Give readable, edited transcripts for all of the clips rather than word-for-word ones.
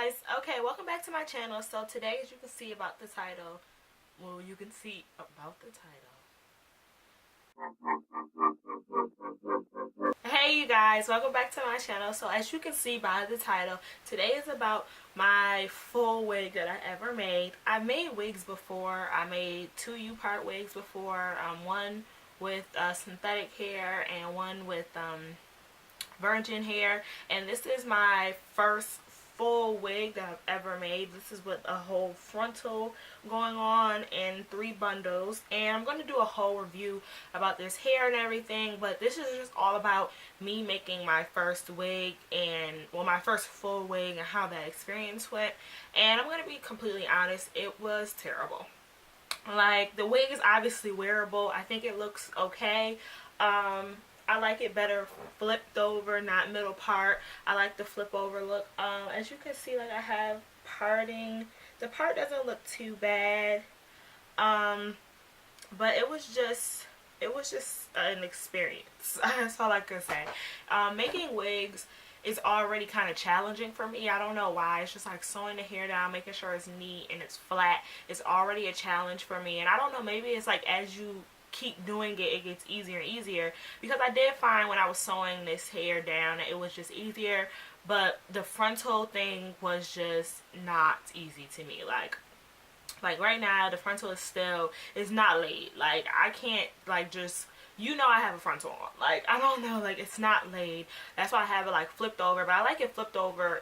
guys, okay, welcome back to my channel. So today, as you can see about the title, hey you guys, welcome back to my channel. So as you can see by the title, today is about my full wig that I ever made. I've made wigs before. I made two U-part wigs before, one with synthetic hair and one with virgin hair, and this is my first full wig that I've ever made. This is with a whole frontal going on in 3 bundles, and I'm going to do a whole review about this hair and everything, but this is just all about me making my first wig and, well, my first full wig and how that experience went. And I'm going to be completely honest, it was terrible. Like, the wig is obviously wearable. I think it looks okay. I like it better flipped over, not middle part. I like the flip over look. As you can see, like, I have parting. The part doesn't look too bad. But it was just an experience. That's all I can say. Making wigs is already kind of challenging for me. I don't know why. It's just like sewing the hair down, making sure it's neat and it's flat. It's already a challenge for me. And I don't know, maybe it's like as you keep doing it, it gets easier and easier, because I did find when I was sewing this hair down it was just easier, but the frontal thing was just not easy to me. Like right now the frontal is not laid. Like, I can't, like, just, you know, I have a frontal on. Like, I don't know, like, it's not laid. That's why I have it like flipped over, but I like it flipped over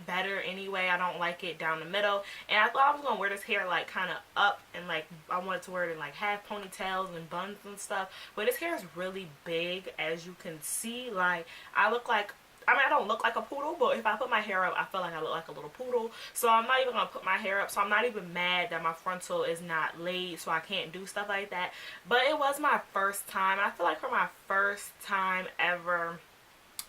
better anyway. I don't like it down the middle. And I thought I was gonna wear this hair like kind of up, and like I wanted to wear it in like half ponytails and buns and stuff, but this hair is really big, as you can see. Like, I look like, I mean, I don't look like a poodle, but if I put my hair up, I feel like I look like a little poodle. So I'm not even gonna put my hair up. So I'm not even mad that my frontal is not laid, so I can't do stuff like that. But it was my first time. I feel like for my first time ever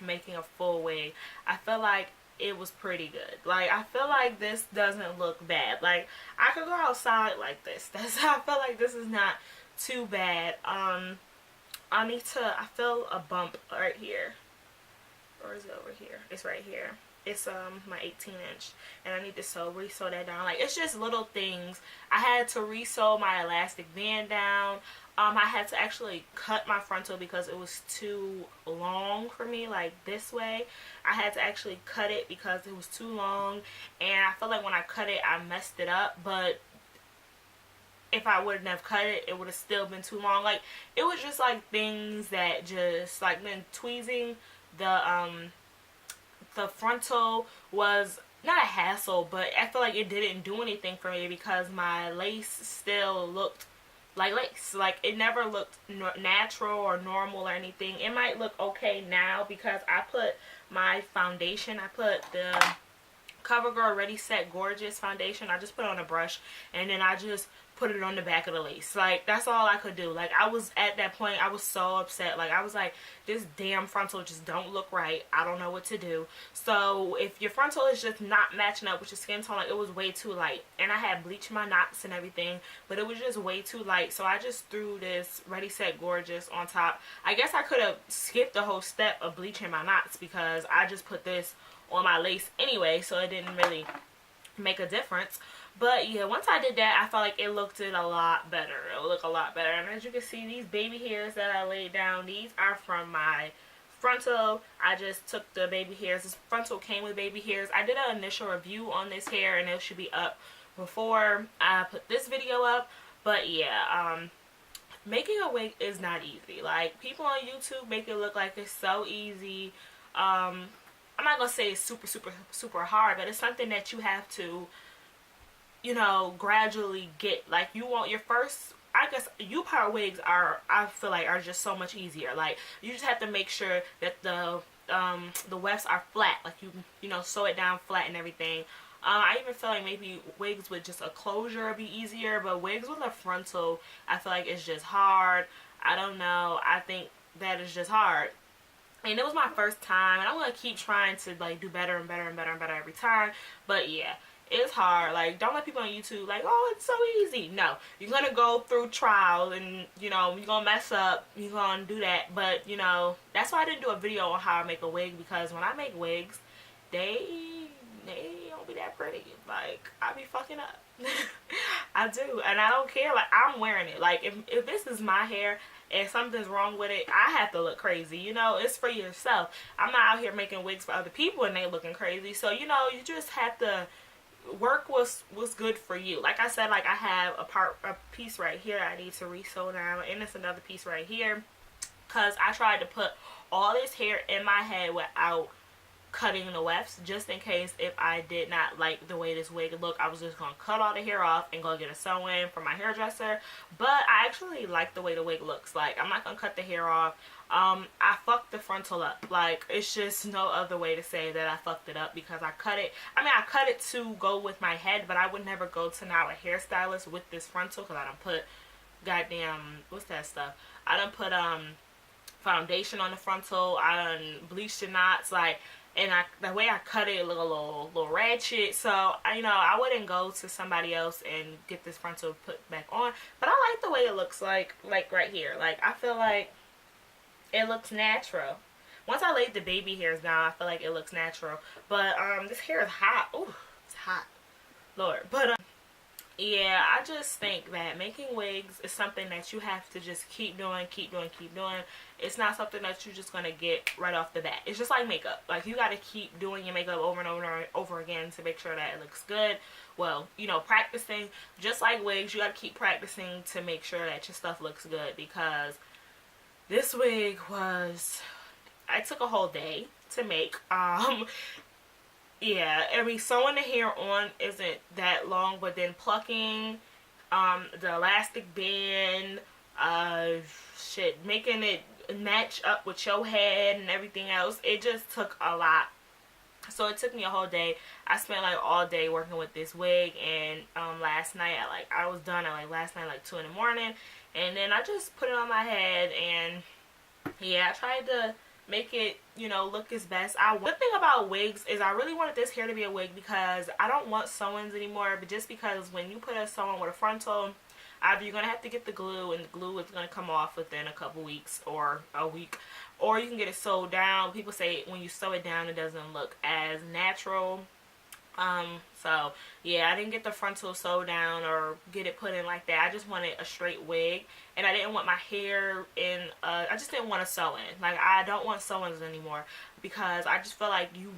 making a full wig, I feel like it was pretty good. Like, I feel like this doesn't look bad. Like, I could go outside like this. That's how I feel like this is not too bad. I feel a bump right here. Or is it over here? It's right here. It's my 18-inch, and I need to re-sew that down. Like, it's just little things. I had to re-sew my elastic band down. I had to actually cut my frontal because it was too long for me, like this way. I had to actually cut it because it was too long, and I feel like when I cut it I messed it up, but if I wouldn't have cut it, it would have still been too long. Like, it was just like things that just, like, then tweezing the frontal was not a hassle, but I feel like it didn't do anything for me because my lace still looked like lace. Like, it never looked natural or normal or anything. It might look okay now because I put my foundation, I put the CoverGirl Ready Set Gorgeous foundation. I just put it on a brush, and then I just put it on the back of the lace. Like, that's all I could do. Like, I was at that point, I was so upset. Like, I was like, this damn frontal just don't look right. I don't know what to do. So if your frontal is just not matching up with your skin tone, like, it was way too light. And I had bleached my knots and everything, but it was just way too light. So I just threw this Ready Set Gorgeous on top. I guess I could have skipped the whole step of bleaching my knots because I just put this on my lace anyway, so it didn't really make a difference. But yeah, once I did that, I felt like it looked a lot better. It would look a lot better. And as you can see, these baby hairs that I laid down, these are from my frontal. I just took the baby hairs. This frontal came with baby hairs. I did an initial review on this hair, and it should be up before I put this video up. But yeah, making a wig is not easy. Like, people on YouTube make it look like it's so easy. I'm not gonna say it's super hard, but it's something that you have to, you know, gradually get. Like, you want your first, I guess, U-part wigs are, I feel like, are just so much easier. Like, you just have to make sure that the wefts are flat. Like, you know, sew it down flat and everything. I even feel like maybe wigs with just a closure would be easier, but wigs with a frontal, I feel like it's just hard. I don't know. I think that is just hard. And it was my first time, and I'm going to keep trying to, like, do better and better and better and better every time. But yeah, it's hard. Like, don't let people on YouTube like, oh, it's so easy. No, you're going to go through trials, and, you know, you're going to mess up. You're going to do that. But, you know, that's why I didn't do a video on how I make a wig, because when I make wigs, they don't be that hair pretty. Like, I be fucking up. I do, and I don't care. Like, I'm wearing it. Like, if this is my hair and something's wrong with it, I have to look crazy. You know, it's for yourself. I'm not out here making wigs for other people and they looking crazy. So, you know, you just have to work what's good for you. Like I said, like, I have a piece right here I need to re-sew down, and it's another piece right here, because I tried to put all this hair in my head without cutting the wefts, just in case if I did not like the way this wig looked, I was just gonna cut all the hair off and go get a sew-in from my hairdresser. But I actually like the way the wig looks. Like, I'm not gonna cut the hair off. I fucked the frontal up. Like, it's just no other way to say that I fucked it up, because I cut it. I mean, I cut it to go with my head, but I would never go to now a hairstylist with this frontal, because I done put goddamn, what's that stuff? I done put foundation on the frontal. I done bleached the knots. Like, and the way I cut it looked a little ratchet. So, you know, I wouldn't go to somebody else and get this frontal put back on. But I like the way it looks like right here. Like, I feel like it looks natural. Once I laid the baby hairs down, I feel like it looks natural. But this hair is hot. Ooh, it's hot. Lord. But yeah, I just think that making wigs is something that you have to just keep doing. It's not something that you're just gonna get right off the bat. It's just like makeup. Like, you gotta keep doing your makeup over and over and over again to make sure that it looks good. Well, you know, practicing. Just like wigs, you gotta keep practicing to make sure that your stuff looks good, because this wig was, I took a whole day to make. Yeah, I mean, sewing the hair on isn't that long, but then plucking the elastic band, shit, making it match up with your head and everything else, it just took a lot. So it took me a whole day. I spent like all day working with this wig, and last night I was done at last night 2 in the morning, and then I just put it on my head, and yeah, I tried to make it, you know, look its best. The thing about wigs is I really wanted this hair to be a wig, because I don't want sew-ins anymore, but just because when you put a sew-in with a frontal, either you're going to have to get the glue, and the glue is going to come off within a couple weeks or a week, or you can get it sewed down. People say when you sew it down, it doesn't look as natural. So yeah, I didn't get the frontal sewed down or get it put in like that. I just wanted a straight wig, and I didn't want my hair in, I just didn't want to sew in. Like, I don't want sew-ins anymore, because I just feel like you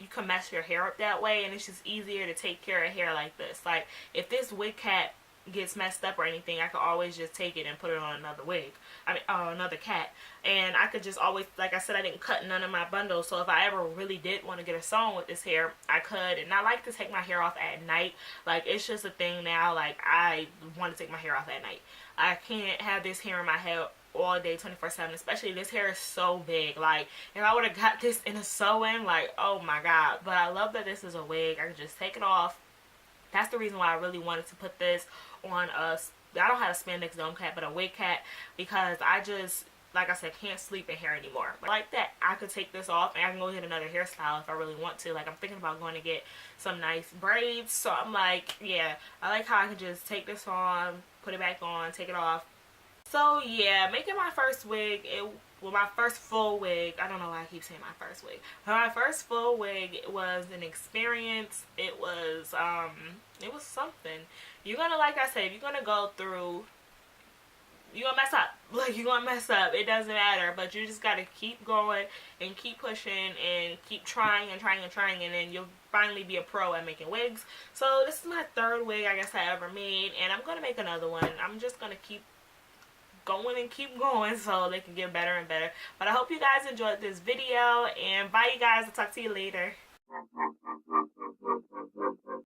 can mess your hair up that way, and it's just easier to take care of hair like this. Like, if this wig cap gets messed up or anything, I could always just take it and put it on another wig. I mean, another cat. And I could just always, like I said, I didn't cut none of my bundles, so if I ever really did want to get a sew with this hair, I could. And I like to take my hair off at night. Like, it's just a thing now. Like, I want to take my hair off at night. I can't have this hair in my head all day 24/7, especially this hair is so big. Like, if I would have got this in a sew-in, like, oh my god. But I love that this is a wig. I can just take it off. That's the reason why I really wanted to put this on I don't have a spandex dome cap, but a wig cap, because I just, like I said, can't sleep in hair anymore. Like that, I could take this off and I can go get another hairstyle if I really want to. Like, I'm thinking about going to get some nice braids, so I'm like, yeah, I like how I can just take this on, put it back on, take it off. So yeah, making my first wig, my first full wig, I don't know why I keep saying my first wig, but my first full wig, it was an experience. It was something. You're gonna, like I said, you're gonna go through, you're gonna mess up. Like, you're gonna mess up. It doesn't matter, but you just gotta keep going and keep pushing and keep trying, and then you'll finally be a pro at making wigs. So this is my third wig I guess I ever made, and I'm gonna make another one. I'm just gonna keep going and keep going so they can get better and better. But I hope you guys enjoyed this video, and bye you guys. I'll talk to you later.